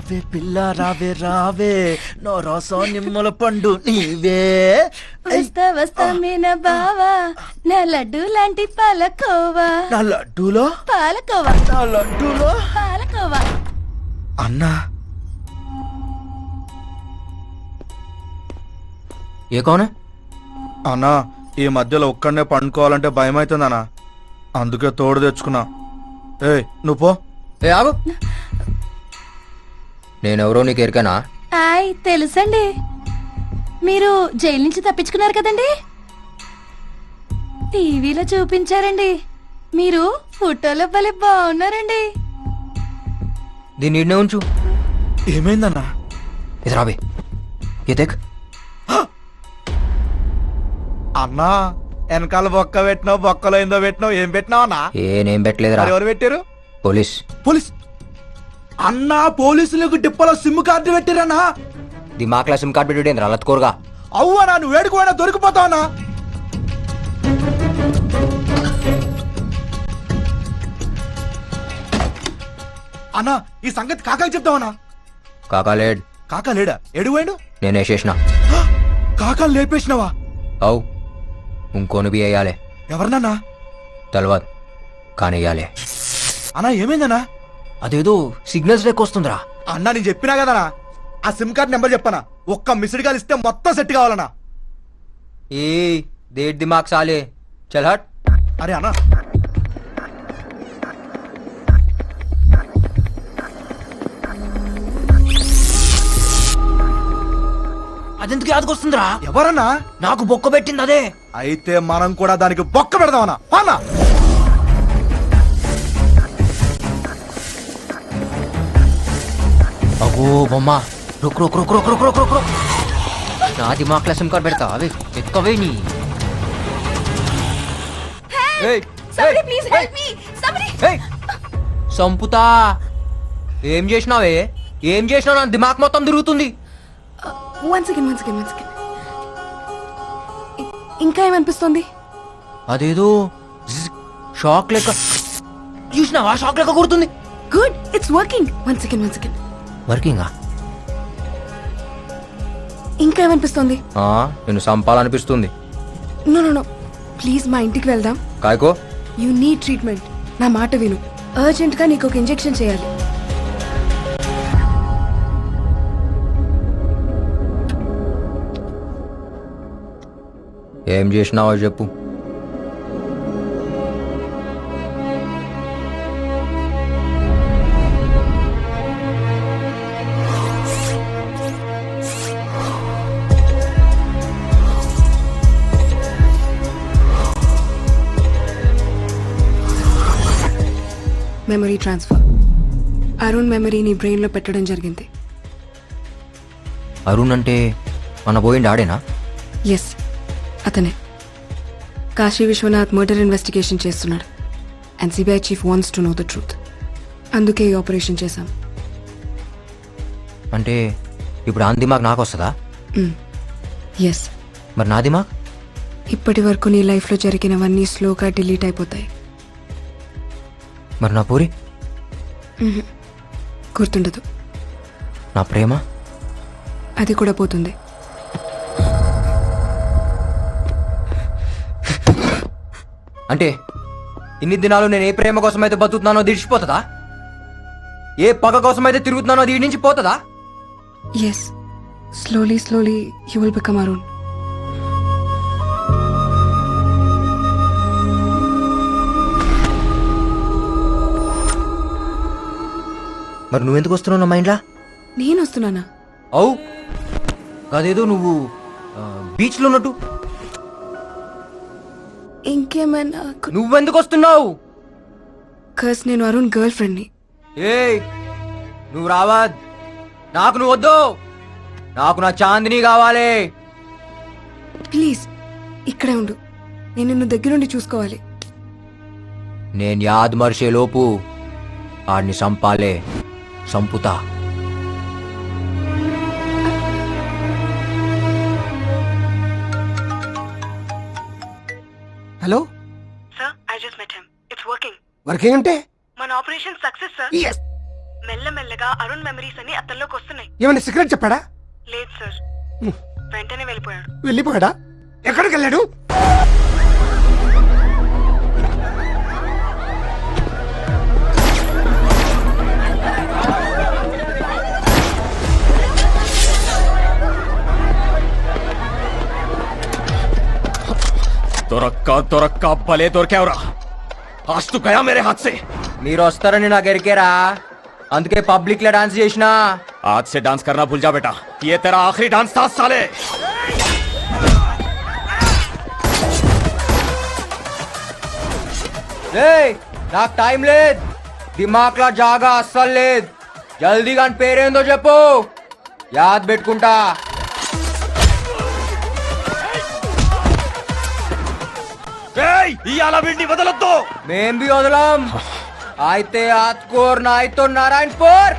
రావే పిల్ల రావే రావే నో రాసా నిమ్మల పండు నీవే. వస్తా వస్తా మీన బావా నా లడ్డు లాంటి పాలకోవా. నా లడ్డూలో పాలకోవా. నా లడ్డూలో పాలకోవా. అన్నా ఏ కౌన్ అన్నా ఈ మధ్యలో ఒక్కడనే పండుకోవాలంటే భయం అవుతుందన్నా, అందుకే తోడు తెచ్చుకున్నా. ఏయ్ నువ్వు పో. ఏ ఆగు, నేనెవరో నీకు ఎరికనా? ఆయ్ తెలుసండి, మీరు జైలు నుంచి తప్పించుకున్నారు కదండి, టీవీలో చూపించారండి. మీరు ఫోటోలో భలే బాగున్నారండి. దీన్ని ఈడనే ఉంచు. ఏమైందన్నా? ఇది రాబే ఏ దేక్. అన్నా వెనకాల బొక్క పెట్టినావు, బొక్కలో ఏందో పెట్టినావు, ఏం పెట్టినావు అన్నా? నేనేం పెట్టలేదురా. ఎవరు పెట్టారు? పోలీస్. పోలీస్ అన్నా? పోలీసులకు డిప్పలో సిమ్ కార్డు పెట్టారన్నా? దిమాక్లా సిమ్ కార్డ్ పెట్టి రలత్కోరుగా. అవ్వనా నువ్వు వేడుకోవడా దొరికిపోతావన్నా? అన్నా ఈ సంగతి కాకాకి చెప్తావన్నా? కాకాలేడ్. కాకా లేడా? ఎడువేడు? నేనే చేసిన. కాకా లేపేసినావా? అవు ఇంకోను బి అయ్యాలే. ఎవరినన్నా? తెలవదు కానీ అయ్యాలే. అన్నా ఏమైందన్నా? అదేదో సిగ్నల్స్ లెక్క వస్తుందిరా. అన్నా నేను చెప్పినా కదనా, ఆ సిమ్ కార్డ్ నెంబర్ చెప్పనా, ఒక్క మిస్డ్ కాల్ ఇస్తే మొత్తం సెట్ కావాలన్నా. ఏ దేట్ దిమాగ్ సాలే చల్ హట్. అరే అన్నా అదెందుకు యాదకొస్తుందిరా? ఎవరన్నా? నాకు బొక్క పెట్టింది అదే. అయితే మనం కూడా దానికి బొక్క పెడదామన్నా. అన్నా అగో బొమ్మ, రుక్ రుక్ రుక్ రుక్ రుక్ రుక్ రుక్ రుక్. నా దిమాక్లా సిమ్ కార్డ్ పెడతా అవి ఎక్కవే నీ. ఏయ్, Somebody ఏయ్, please help me. Somebody. ఏయ్, సంపుతా. ఏం చేసినావే? ఏం చేసినావు? నా దిమాక్ మొత్తం తిరుగుతుంది. One second. ఇంకా ఏమనిపిస్తుంది? అదేదో షాక్ లెక్క. చూసినావా? షాక్ లెక్క కొడుతుంది. Good, it's working. One second. వర్కింగా? ఇంకా ఏమనిపిస్తుంది? నేను సంపాలనిపిస్తుంది. నో ప్లీజ్ మా ఇంటికి వెళ్దాం. కాయకో. You need treatment. నా మాట విను, అర్జెంట్ గా నీకు ఒక ఇంజెక్షన్ చేయాలి. ఏం చేసినావో చెప్పు. Memory transfer. అరుణ్ మెమరీ నీ బ్రెయిన్ లో పెట్టడం జరిగింది. అరుణ్ అంటే మన పోయిండి ఆడేనా? ఎస్, అతనే. కాశీ విశ్వనాథ్ మర్డర్ ఇన్వెస్టిగేషన్ చేస్తున్నాడు and CBI chief wants to know the truth. అందుకే ఈ ఆపరేషన్ చేశాం. అంటే ఇప్పుడు ఆ దిమాగ్ నాకు వస్తుందా? ఎస్. మరి నా దిమాగ్? ఇప్పటి వరకు నీ లైఫ్లో జరిగినవన్నీ స్లోగా డిలీట్ అయిపోతాయి. మరి నా పూరి? గుర్తుండదు. నా ప్రేమ? అది కూడా పోతుంది. అంటే ఇన్ని దినాలు నేను ఏ ప్రేమ కోసం అయితే బతుకుతున్నానో దిడిచిపోతుందా? ఏ పగ కోసం అయితే తిరుగుతున్నానో దీని నుంచి పోతుందా? Yes, slowly you will become Arun. మరి నువ్వెందుకు వస్తున్నావు నా మైండ్లా? నేను వస్తున్నానా? అవు అదేదో నువ్వు బీచ్లో ఉన్నట్టు. ఇంకేమైనా? నువ్వెందుకు వస్తున్నావు? కస్ నేను అరుణ్ గర్ల్ ఫ్రెండ్ని. ఏయ్ నువ్వు రావా? నాకు నువ్వు వద్దు. నాకు నా చాందిని కావాలి. ప్లీజ్ ఇక్కడే ఉండు, నేను నిన్ను దగ్గరుండి చూసుకోవాలి. నేను యాద్ మర్చే లోపు ఆడిని సంపాలే. సంపుతా. Hello Sir, I just met him. It's working. Working అంటే? మన ఆపరేషన్ సక్సెస్ సార్. Yes. మెల్లమెల్లగా అరుణ్ మెమరీస్ అని అతనిలోకి వస్తున్నాయి. ఏమైనా సిగరెట్ చెప్పాడా? లేదు సార్, వెంటనే వెళ్ళిపోయాడు. వెళ్ళిపోయాడా? ఎక్కడికి వెళ్ళాడు? దొరక్క భలే దొరికావురా. आज तो गया मेरे हाथ से. మీరు వస్తారని నాకు ఎరికేరా, అందుకే పబ్లిక్ లో డాన్స్ చేసిన. आज से डांस करना भूल जा बेटा, ये तेरा आखिरी डांस था साले. నాకు టైం లేదు, దిమాక్లా జాగా అస్సలు లేదు. జల్దీగా పేరేందో చెప్పు, యాద్ పెట్టుకుంటా. ఇయాల వీడిని వదలొద్దు. మేం బి వదలం. అయితే ఆత్కూర్ నాయ్తో నారాయణపూర్.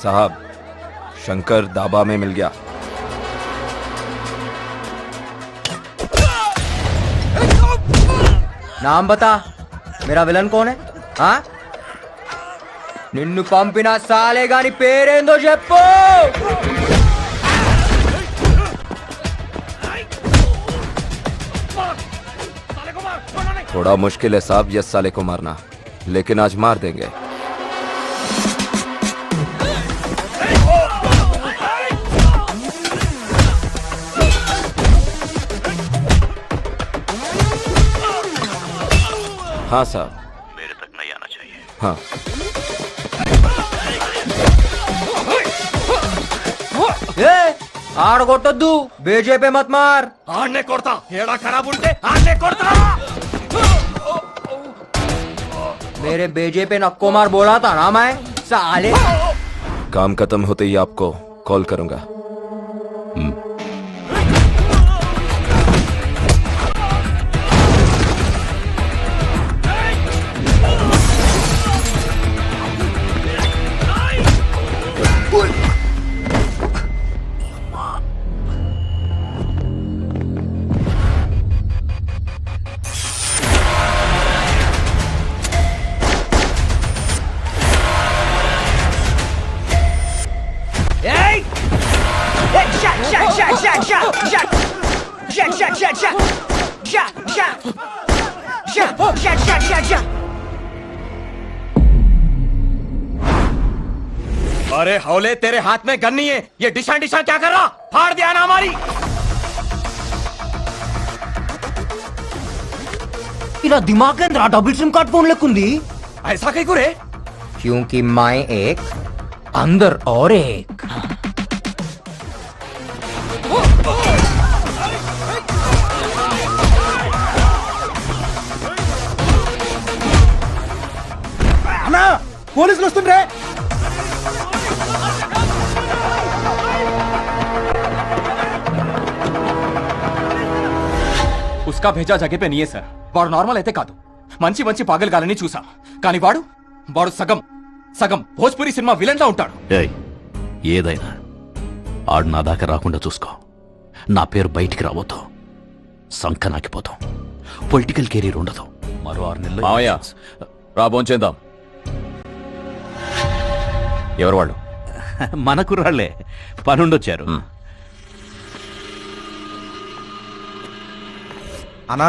साहब, शंकर दाबा में मिल गया. నామ్ బతా, మేరా విలన్ కౌన్ హై? ఆ? నిన్ను పంపిన సాలే గాని పేరేందో చెప్పు. थोड़ा मुश्किल है साहब यस साले को मारना, लेकिन आज मार देंगे. हाँ साहब, मेरे तक नहीं आना चाहिए. हाँ. ఏ ఆడగొట్టొద్దు, బేజేపీ మత్ మార్. ఆడనే కొడతా, ఏడా ఖరాబ్ ఉంటే ఆడనే కొడతా. मेरे बीजेपी नक्को मार बोला था ना मैं, साले. काम खत्म होते ही आपको कॉल करूंगा. अरे हौले, तेरे हाथ में गन नहीं है, ये डिशा डिशा क्या कर रहा? फाड़ दिया ना हमारी. ఇలా దిమాగ్ కేంద్ర డబుల్ సిమ్ కార్డ్ फोन लेकुंदी. ऐसा कहीं को रे? क्योंकि मैं एक अंदर और एक. అన్నా, పోలీసులు వస్తుండ్రే. उसका भेजा जगह पे नहीं है सर. వాడు నార్మల్ అయితే కాదు, మంచి మంచి పాగలగాలని చూసా, కానీ వాడు సగం సగం భోజ్పురి సినిమా విలన్ లా ఉంటాడు. ఏదైనా ఆడు నా దాకా రాకుండా చూసుకో. నా పేరు బయటికి రాబోతో సంకనాకిపోతాం. పొలిటికల్ కెరీర్ ఉండదు. మరో 6 నెలలు మావయ్య, రాబోంచేద్దాం. ఎవరు వాళ్ళు? మనకు రాళ్లే, పనుండొచ్చారు. అనా